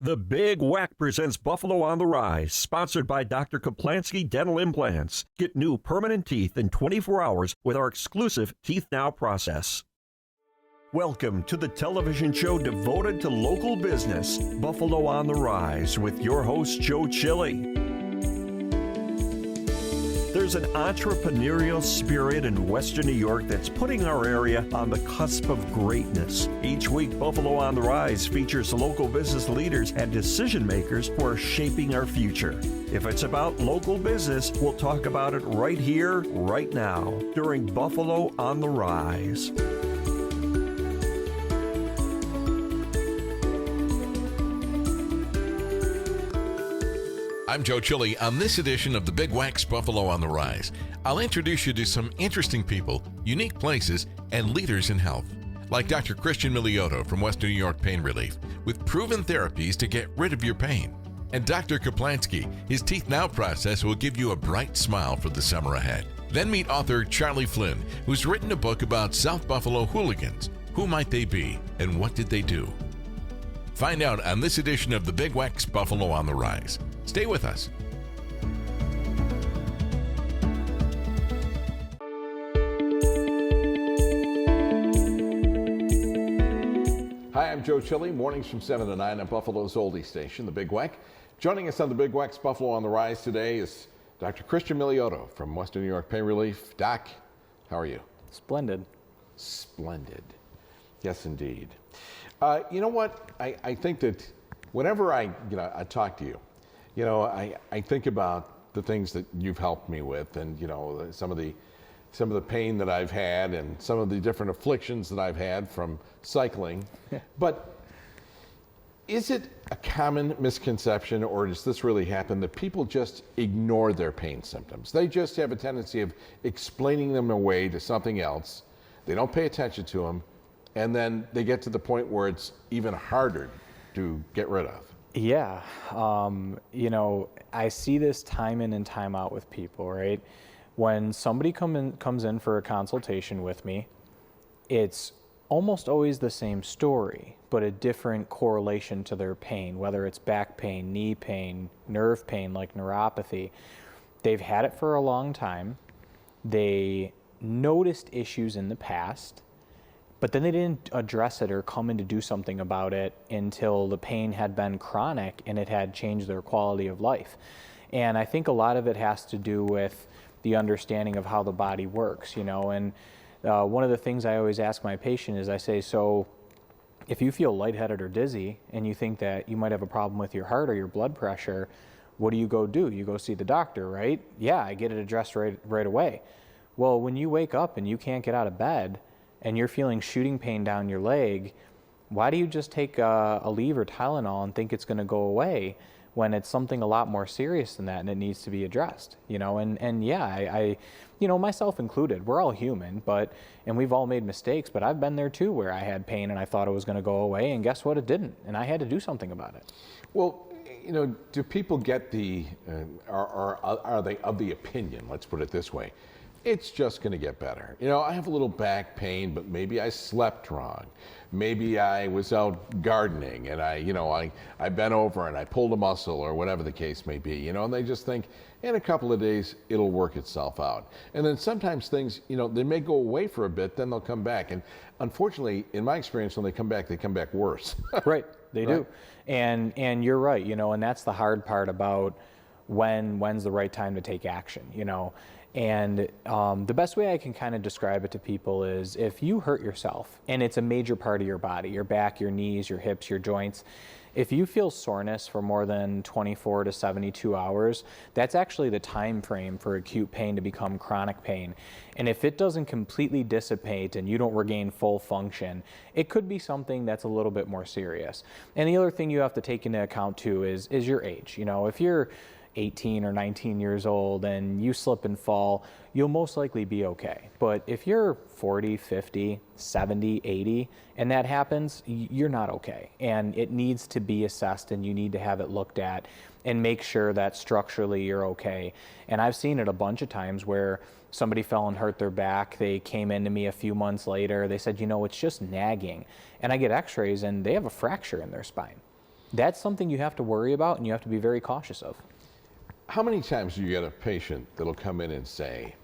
The Big WECK presents Buffalo on the Rise, sponsored by Doctor Kaplansky Dental Implants. Get new permanent teeth in 24 hours with our exclusive Teeth Now process. Welcome to the television show devoted to local business, Buffalo on the Rise, with your host, Joe Chili. There's an entrepreneurial spirit in Western New York that's putting our area on the cusp of greatness. Each week, Buffalo on the Rise features local business leaders and decision makers who are shaping our future. If it's about local business, we'll talk about it right here, right now, during Buffalo on the Rise. I'm Joe Chili. On this edition of the Big WECK's Buffalo on the Rise, I'll introduce you to some interesting people, unique places, and leaders in health, like Doctor Christian Miliotto from Western New York Pain Relief, with proven therapies to get rid of your pain. And Doctor Kaplansky, his Teeth Now process will give you a bright smile for the summer ahead. Then meet author Charlie Flynn, who's written a book about South Buffalo Hooligans. Who might they be, and what did they do? Find out on this edition of the Big WECK's Buffalo on the Rise. Stay with us. Hi, I'm Joe Chili. Mornings from 7 to 9 on Buffalo's oldie station, the Big WECK. Joining us on the Big WECK's Buffalo on the Rise today is Dr. Christian Miliotto from Western New York Pain Relief. Doc, how are you? Splendid. Splendid. Yes, indeed. You know what? I think that whenever I talk to you, I think about the things that you've helped me with, and some of the pain that I've had, and some of the different afflictions that I've had from cycling. But is it a common misconception, or does this really happen, that people just ignore their pain symptoms? They just have a tendency of explaining them away to something else. They don't pay attention to them, and then they get to the point where it's even harder to get rid of. Yeah, I see this time in and time out with people, right? When somebody comes in for a consultation with me, it's almost always the same story, but a different correlation to their pain, whether it's back pain, knee pain, nerve pain like neuropathy. They've had it for a long time. They noticed issues in the past, but then they didn't address it or come in to do something about it until the pain had been chronic and it had changed their quality of life. And I think a lot of it has to do with the understanding of how the body works, and one of the things I always ask my patient is I say, so if you feel lightheaded or dizzy and you think that you might have a problem with your heart or your blood pressure, what do? You go see the doctor, right? Yeah, I get it addressed right away. Well, when you wake up and you can't get out of bed, and you're feeling shooting pain down your leg, why do you just take a Aleve or Tylenol and think it's going to go away when it's something a lot more serious than that and it needs to be addressed? And yeah, I myself included, we're all human, and we've all made mistakes, but I've been there too where I had pain and I thought it was going to go away, and guess what? It didn't, and I had to do something about it. Well, do people get are they of the opinion, let's put it this way, it's just going to get better? I have a little back pain, but maybe I slept wrong. Maybe I was out gardening and I bent over and I pulled a muscle, or whatever the case may be, and they just think in a couple of days it'll work itself out. And then sometimes things, they may go away for a bit, then they'll come back. And unfortunately, in my experience, when they come back worse. Right, they do. And you're right, and that's the hard part about when's the right time to take action, And the best way I can kind of describe it to people is if you hurt yourself and it's a major part of your body, your back, your knees, your hips, your joints, if you feel soreness for more than 24 to 72 hours, that's actually the time frame for acute pain to become chronic pain. And if it doesn't completely dissipate and you don't regain full function, it could be something that's a little bit more serious. And the other thing you have to take into account too is your age. If you're 18 or 19 years old and you slip and fall, you'll most likely be okay. But if you're 40, 50, 70, 80, and that happens, you're not okay. And it needs to be assessed, and you need to have it looked at and make sure that structurally you're okay. And I've seen it a bunch of times where somebody fell and hurt their back. They came into me a few months later. They said, it's just nagging. And I get x-rays and they have a fracture in their spine. that's something you have to worry about and you have to be very cautious of. How many times do you get a patient that'll come in and say,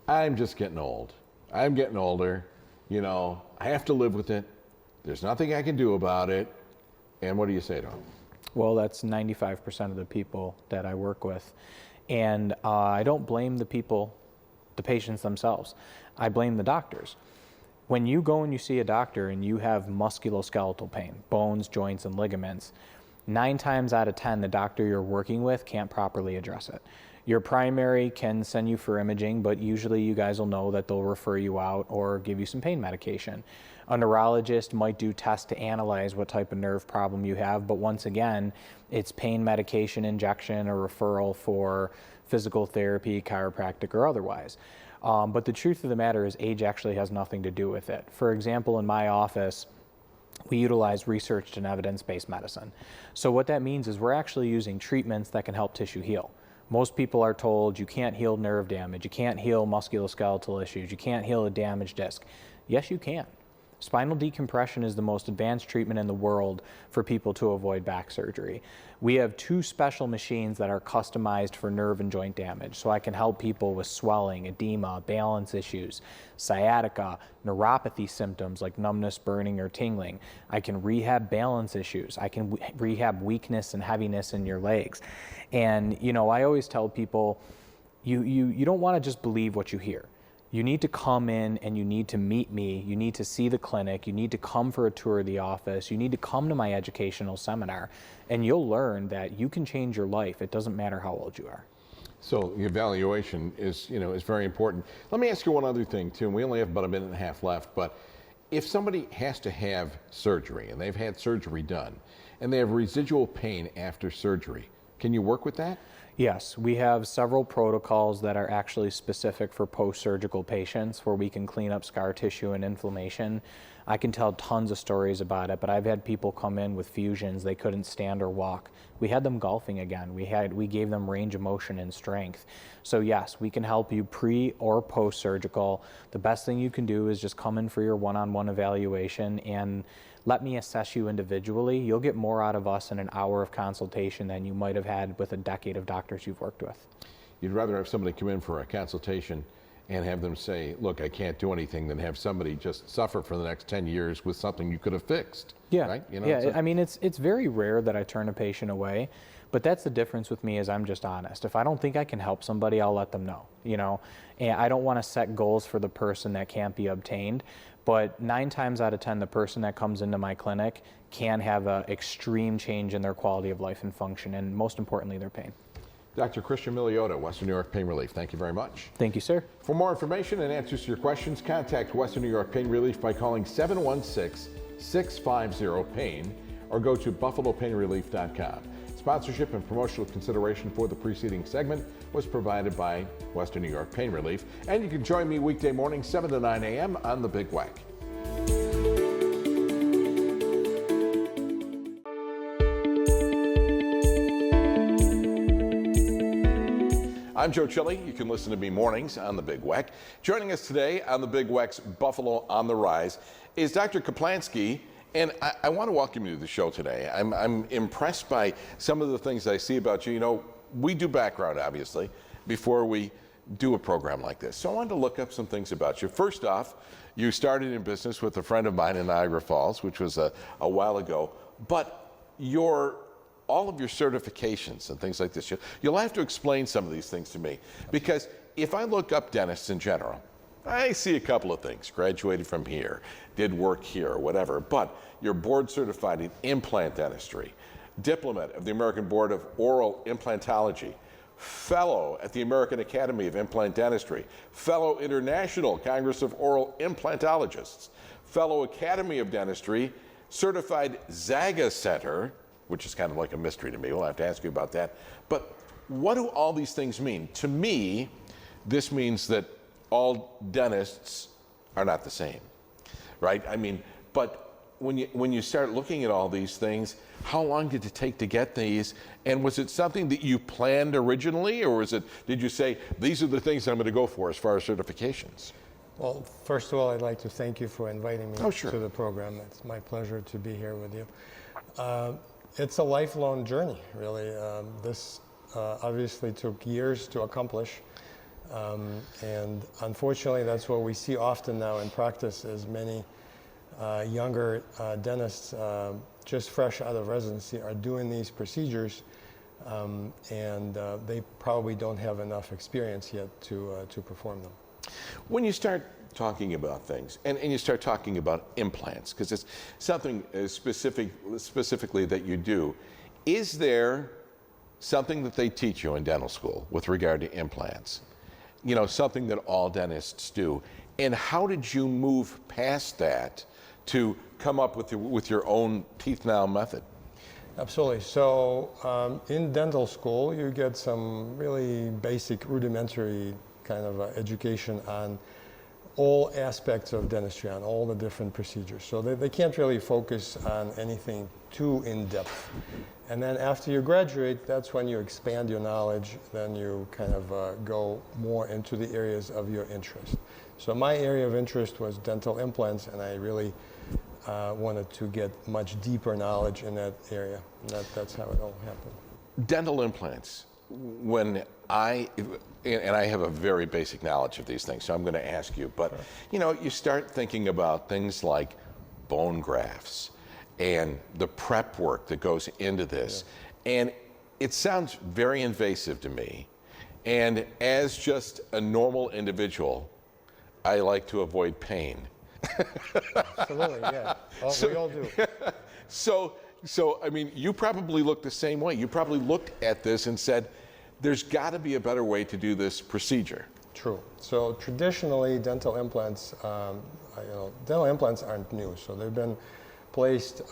I'm just getting old. I'm getting older. You know, I have to live with it. There's nothing I can do about it. And what do you say to them? Well, that's 95% of the people that I work with. And I don't blame the people, the patients themselves. I blame the doctors. When you go and you see a doctor and you have musculoskeletal pain, bones, joints, and ligaments, 9 times out of 10, the doctor you're working with can't properly address it. Your primary can send you for imaging, but usually you guys will know that they'll refer you out or give you some pain medication. A neurologist might do tests to analyze what type of nerve problem you have, but once again, it's pain medication, injection, or referral for physical therapy, chiropractic, or otherwise. But the truth of the matter is age actually has nothing to do with it. For example, in my office, we utilize researched and evidence-based medicine. So what that means is we're actually using treatments that can help tissue heal. Most people are told you can't heal nerve damage, you can't heal musculoskeletal issues, you can't heal a damaged disc. Yes, you can. Spinal decompression is the most advanced treatment in the world for people to avoid back surgery. We have 2 special machines that are customized for nerve and joint damage, so I can help people with swelling, edema, balance issues, sciatica, neuropathy symptoms like numbness, burning, or tingling. I can rehab balance issues. I can rehab weakness and heaviness in your legs. And you know, I always tell people, you don't want to just believe what you hear. You need to come in and you need to meet me. You need to see the clinic. You need to come for a tour of the office. You need to come to my educational seminar, and you'll learn that you can change your life. It doesn't matter how old you are. So the evaluation is very important. Let me ask you one other thing too. And we only have about a minute and a half left, but if somebody has to have surgery and they've had surgery done and they have residual pain after surgery, can you work with that? Yes, we have several protocols that are actually specific for post-surgical patients where we can clean up scar tissue and inflammation. I can tell tons of stories about it, but I've had people come in with fusions. They couldn't stand or walk. We had them golfing again. We gave them range of motion and strength. So yes, we can help you pre or post-surgical. The best thing you can do is just come in for your one-on-one evaluation and let me assess you individually. You'll get more out of us in an hour of consultation than you might have had with a decade of doctors you've worked with. You'd rather have somebody come in for a consultation and have them say, look, I can't do anything, than have somebody just suffer for the next 10 years with something you could have fixed. Yeah, right? You know, yeah. I mean, it's very rare that I turn a patient away, but that's the difference with me is I'm just honest. If I don't think I can help somebody, I'll let them know, you know, and I don't want to set goals for the person that can't be obtained. But 9 times out of 10, the person that comes into my clinic can have an extreme change in their quality of life and function, and most importantly, their pain. Dr. Christian Miliotto, Western New York Pain Relief, thank you very much. Thank you, sir. For more information and answers to your questions, contact Western New York Pain Relief by calling 716-650-PAIN or go to buffalopainrelief.com. Sponsorship and promotional consideration for the preceding segment was provided by Western New York Pain Relief. And you can join me weekday mornings 7 to 9 a.m. on the Big WECK. I'm Joe Chili. You can listen to me mornings on the Big WECK. Joining us today on the Big WECK's Buffalo on the Rise is Dr. Kaplansky. And I want to welcome you to the show today. I'm impressed by some of the things I see about you. You know, we do background, obviously, before we do a program like this. So I wanted to look up some things about you. First off, you started in business with a friend of mine in Niagara Falls, which was a while ago. But all of your certifications and things like this, you'll have to explain some of these things to me. Because if I look up dentists in general, I see a couple of things. Graduated from here, did work here, whatever. But you're board certified in implant dentistry, diplomat of the American Board of Oral Implantology, fellow at the American Academy of Implant Dentistry, fellow International Congress of Oral Implantologists, fellow Academy of Dentistry, certified Zaga Center, which is kind of like a mystery to me. We'll have to ask you about that. But what do all these things mean? To me, this means that all dentists are not the same, right? I mean, but when you start looking at all these things, how long did it take to get these? And was it something that you planned originally, or did you say, these are the things I'm going to go for as far as certifications? Well, first of all, I'd like to thank you for inviting me Sure. to the program. It's my pleasure to be here with you. It's a lifelong journey, really. This obviously took years to accomplish. And unfortunately, that's what we see often now in practice is many younger dentists just fresh out of residency are doing these procedures, and they probably don't have enough experience yet to perform them. When you start talking about things, and you start talking about implants, because it's something specifically that you do, is there something that they teach you in dental school with regard to implants? You know, something that all dentists do. And how did you move past that to come up with your own teeth now method? Absolutely. So in dental school, you get some really basic rudimentary kind of education on all aspects of dentistry, on all the different procedures. So they can't really focus on anything too in-depth. And then after you graduate, that's when you expand your knowledge, then you kind of go more into the areas of your interest. So my area of interest was dental implants, and I really wanted to get much deeper knowledge in that area. And that's how it all happened. Dental implants, and I have a very basic knowledge of these things, so I'm going to ask you, but you know, you start thinking about things like bone grafts and the prep work that goes into this, and it sounds very invasive to me. And as just a normal individual, I like to avoid pain. Absolutely, yeah. Well, we all do. So I mean, you probably look the same way. You probably looked at this and said, there's got to be a better way to do this procedure. True. So traditionally, dental implants aren't new. So they've been placed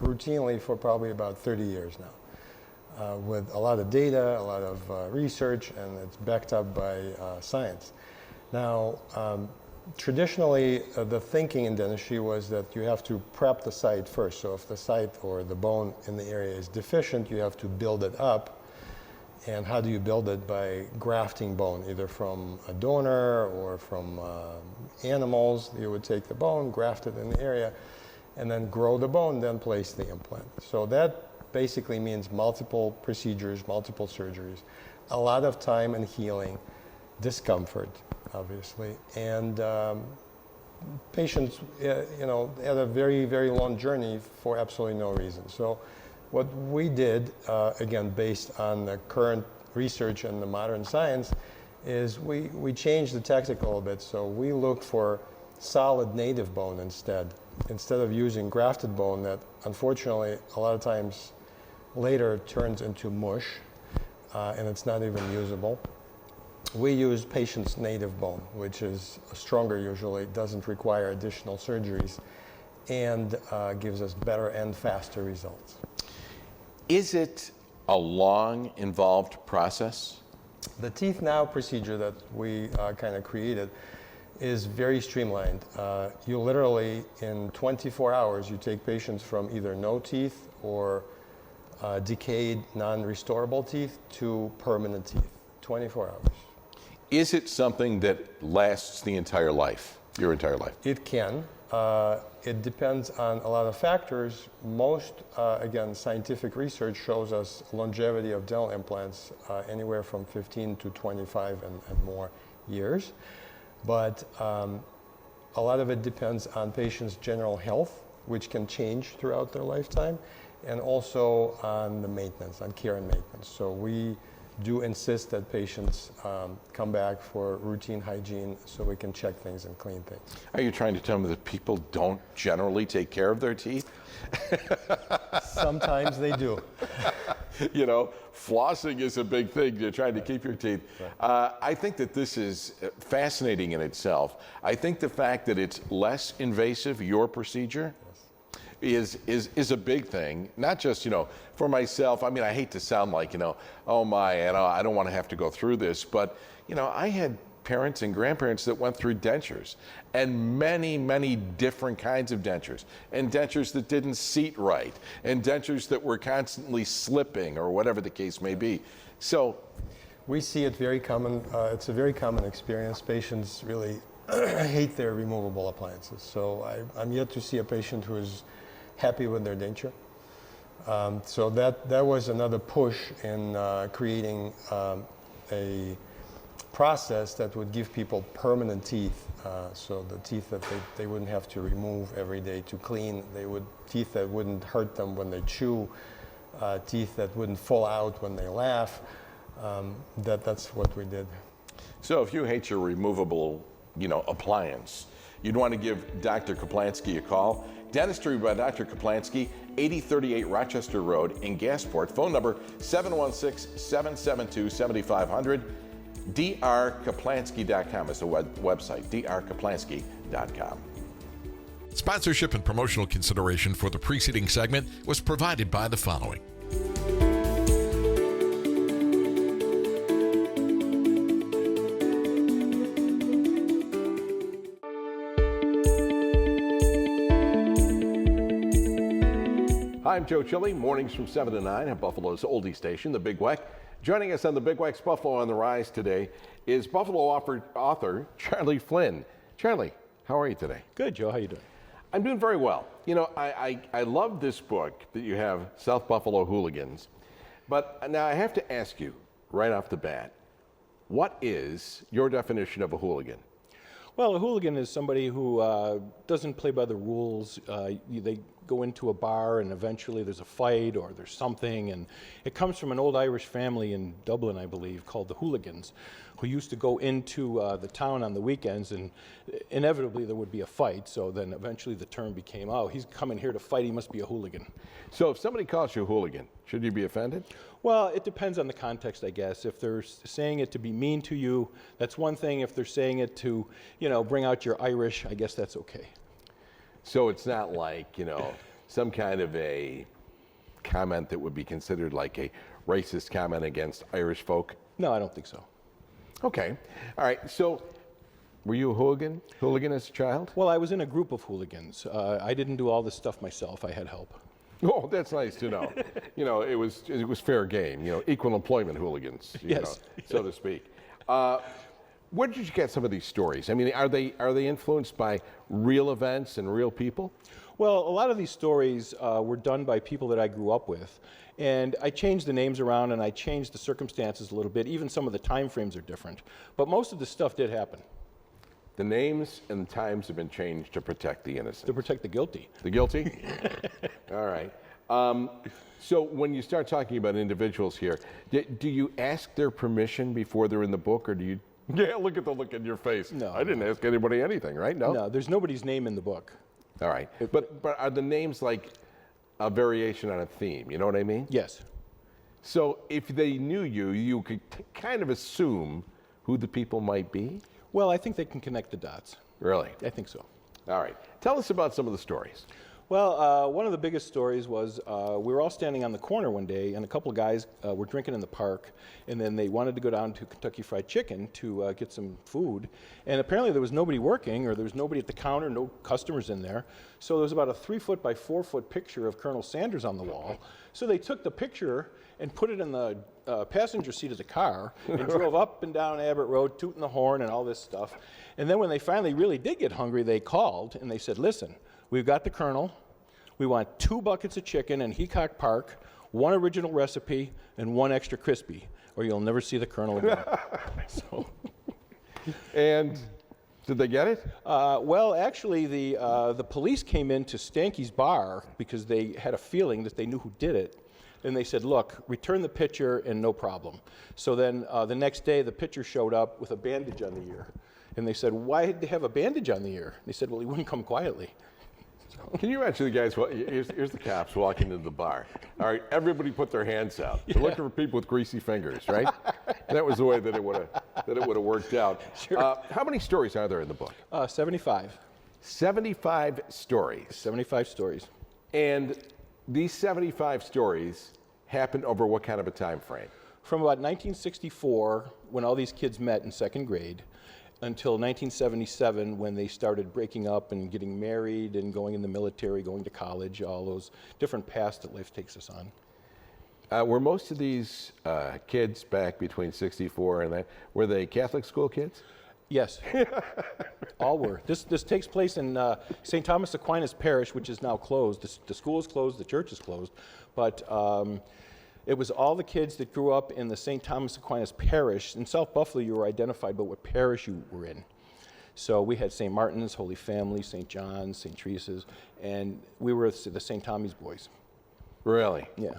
routinely for probably about 30 years now, with a lot of data, a lot of research, and it's backed up by science. Now, traditionally, the thinking in dentistry was that you have to prep the site first. So if the site or the bone in the area is deficient, you have to build it up. And how do you build it? By grafting bone, either from a donor or from animals. You would take the bone, graft it in the area, and then grow the bone, then place the implant. So that basically means multiple procedures, multiple surgeries, a lot of time and healing, discomfort, obviously, and patients, had a very, very long journey for absolutely no reason. So what we did, again, based on the current research and the modern science, is we changed the tactic a little bit. So we looked for solid native bone instead of using grafted bone that unfortunately a lot of times later turns into mush and it's not even usable. We use patient's native bone, which is stronger usually, doesn't require additional surgeries, and gives us better and faster results. Is it a long, involved process? The Teeth Now procedure that we kind of created is very streamlined. You literally, in 24 hours, you take patients from either no teeth or decayed, non-restorable teeth to permanent teeth, 24 hours. Is it something that lasts the entire life, your entire life? It can. It depends on a lot of factors. Most, again, scientific research shows us longevity of dental implants anywhere from 15 to 25 and more years. But a lot of it depends on patients' general health, which can change throughout their lifetime, and also on the maintenance, on care and maintenance. So we do insist that patients come back for routine hygiene so we can check things and clean things. Are you trying to tell me that people don't generally take care of their teeth? Sometimes they do. You know, flossing is a big thing. You're trying to keep your teeth. Right. I think that this is fascinating in itself. I think the fact that it's less invasive, your procedure, is a big thing. Not just, for myself. I mean, I hate to sound like, oh my, I don't want to have to go through this, but, I had parents and grandparents that went through dentures, and many, many different kinds of dentures, and dentures that didn't seat right, and dentures that were constantly slipping, or whatever the case may be. So we see it very common. It's a very common experience. Patients really hate their removable appliances. So I'm yet to see a patient who is happy with their denture. So that was another push in creating a process that would give people permanent teeth, so the teeth that they wouldn't have to remove every day to clean. Teeth that wouldn't hurt them when they chew, teeth that wouldn't fall out when they laugh. That's what we did. So if you hate your removable, appliance, you'd want to give Dr. Kaplansky a call. Dentistry by Dr. Kaplansky, 8038 Rochester Road in Gasport. Phone number 716-772-7500. drkaplansky.com is the website, drkaplansky.com. Sponsorship and promotional consideration for the preceding segment was provided by the following. Hi, I'm Joe Chili, mornings from 7 to 9 at Buffalo's oldie station, the Big WECK. Joining us on the Big WECK's Buffalo on the Rise today is Buffalo author Charlie Flynn. Charlie, how are you today? Good, Joe. How you doing? I'm doing very well. I love this book that you have, South Buffalo Hooligans. But now I have to ask you right off the bat, what is your definition of a hooligan? Well, a hooligan is somebody who doesn't play by the rules. They go into a bar and eventually there's a fight or there's something, and it comes from an old Irish family in Dublin, I believe, called the Hooligans, who used to go into the town on the weekends, and inevitably there would be a fight. So then eventually the term became, oh, he's coming here to fight, he must be a hooligan. So if somebody calls you a hooligan, should you be offended? Well, it depends on the context, I guess. If they're saying it to be mean to you, that's one thing. If they're saying it to, bring out your Irish, I guess that's okay. So it's not like, some kind of a comment that would be considered like a racist comment against Irish folk? No, I don't think so. Okay. All right. So were you a hooligan as a child? Well, I was in a group of hooligans. I didn't do all this stuff myself. I had help. Oh, that's nice to know. It was fair game, equal employment hooligans, yes. So to speak. Where did you get some of these stories? I mean, are they influenced by real events and real people? Well, a lot of these stories were done by people that I grew up with, and I changed the names around and I changed the circumstances a little bit. Even some of the time frames are different, but most of the stuff did happen. The names and the times have been changed to protect the innocent. To protect the guilty. The guilty? All right. So when you start talking about individuals here, do you ask their permission before they're in the book, or do you? Yeah, look at the look in your face. No. I didn't ask anybody anything, right? No? No, there's nobody's name in the book. All right. But are the names like a variation on a theme? You know what I mean? Yes. So if they knew you, you could kind of assume who the people might be? Well, I think they can connect the dots. Really? I think so. All right. Tell us about some of the stories. Well, one of the biggest stories was we were all standing on the corner one day, and a couple of guys were drinking in the park, and then they wanted to go down to Kentucky Fried Chicken to get some food, and apparently there was nobody working, or there was nobody at the counter, no customers in there, so there was about a 3-foot by 4-foot picture of Colonel Sanders on the wall. So they took the picture and put it in the passenger seat of the car and drove up and down Abbott Road, tooting the horn and all this stuff. And then when they finally really did get hungry, they called and they said, listen, we've got the Colonel. We want 2 buckets of chicken in Heacock Park, 1 original recipe, and 1 extra crispy, or you'll never see the Colonel again. So. And did they get it? Well, actually, the police came into Stanky's bar because they had a feeling that they knew who did it. And they said, look, return the pitcher and no problem. So then the next day, the pitcher showed up with a bandage on the ear. And they said, why did they have a bandage on the ear? They said, well, he wouldn't come quietly. Can you imagine the guys, here's the cops walking into the bar. All right, everybody put their hands out. They're looking for people with greasy fingers, right? That was the way that it would have worked out. Sure. How many stories are there in the book? 75. 75 stories. 75 stories. And these 75 stories happened over what kind of a time frame? From about 1964, when all these kids met in 2nd grade, until 1977, when they started breaking up and getting married and going in the military, going to college, all those different paths that life takes us on. Were most of these kids back between 64 and that, were they Catholic school kids? Yes, all were. This takes place in St. Thomas Aquinas Parish, which is now closed. The school is closed, the church is closed, but it was all the kids that grew up in the St. Thomas Aquinas parish. In South Buffalo, you were identified by what parish you were in. So we had St. Martin's, Holy Family, St. John's, St. Teresa's, and we were the St. Tommy's boys. Really? Yeah.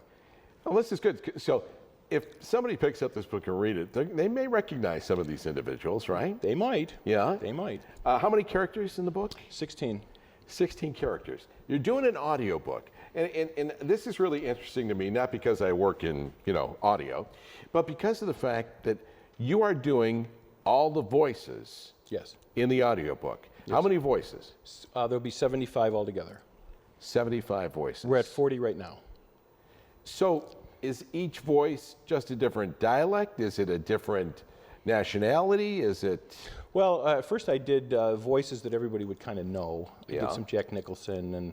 Well, this is good. So if somebody picks up this book and read it, they may recognize some of these individuals, right? They might. Yeah? They might. How many characters in the book? 16. 16 characters. You're doing an audio book. And this is really interesting to me, not because I work in, audio, but because of the fact that you are doing all the voices Yes. in the audiobook. Yes. How many voices? There'll be 75 altogether. 75 voices. We're at 40 right now. So is each voice just a different dialect? Is it a different nationality? Is it... Well, at first I did voices that everybody would kind of know. I Yeah. did some Jack Nicholson and,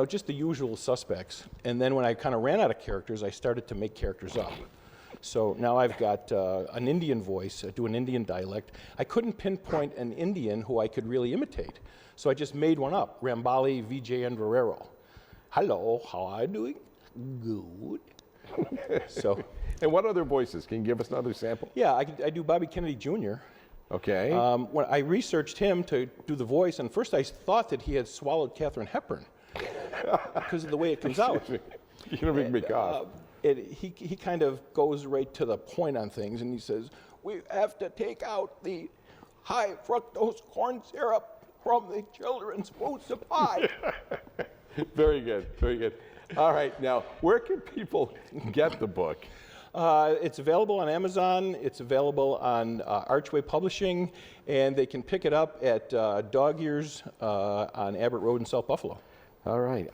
just the usual suspects. And then when I kind of ran out of characters, I started to make characters up. So now I've got an Indian voice, I do an Indian dialect. I couldn't pinpoint an Indian who I could really imitate. So I just made one up, Rambali Vijay and Verrero. Hello, how are you doing? Good. So. And what other voices? Can you give us another sample? Yeah, I do Bobby Kennedy Jr. Okay. When I researched him to do the voice, and first I thought that he had swallowed Katharine Hepburn because of the way it comes out. You're going to make me cough. He kind of goes right to the point on things, and he says, we have to take out the high fructose corn syrup from the children's food supply. Very good, very good. All right, now, where can people get the book? It's available on Amazon, it's available on Archway Publishing, and they can pick it up at Dog Ears on Abbott Road in South Buffalo. All right,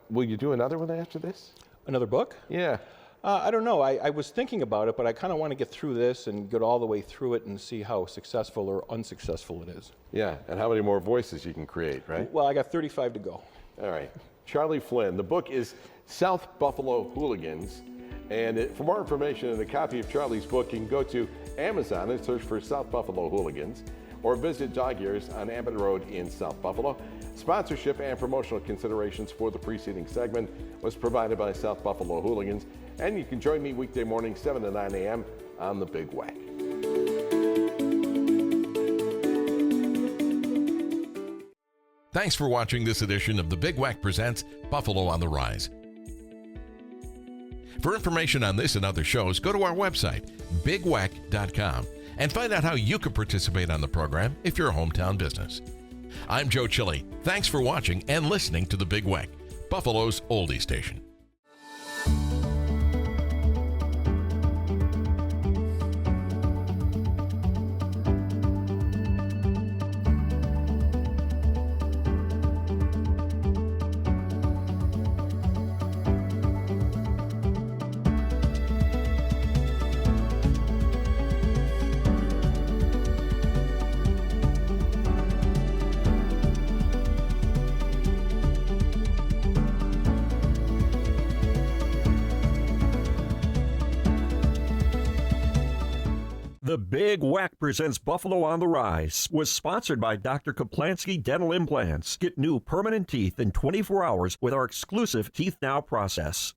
will you do another one after this? Another book? Yeah. I don't know. I was thinking about it, but I kind of want to get through this and get all the way through it and see how successful or unsuccessful it is. Yeah, and how many more voices you can create, right? Well, I got 35 to go. All right. Charlie Flynn. The book is South Buffalo Hooligans. And for more information and a copy of Charlie's book, you can go to Amazon and search for South Buffalo Hooligans, or visit Dog Ears on Abbott Road in South Buffalo. Sponsorship and promotional considerations for the preceding segment was provided by South Buffalo Hooligans. And you can join me weekday morning, 7 to 9 a.m. on the Big WECK. Thanks for watching this edition of the Big WECK Presents Buffalo on the Rise. For information on this and other shows, go to our website, bigweck.com, and find out how you can participate on the program if you're a hometown business. I'm Joe Chili. Thanks for watching and listening to the Big WECK, Buffalo's oldie station. The Big WECK Presents Buffalo on the Rise was sponsored by Doctor Kaplansky Dental Implants. Get new permanent teeth in 24 hours with our exclusive Teeth Now process.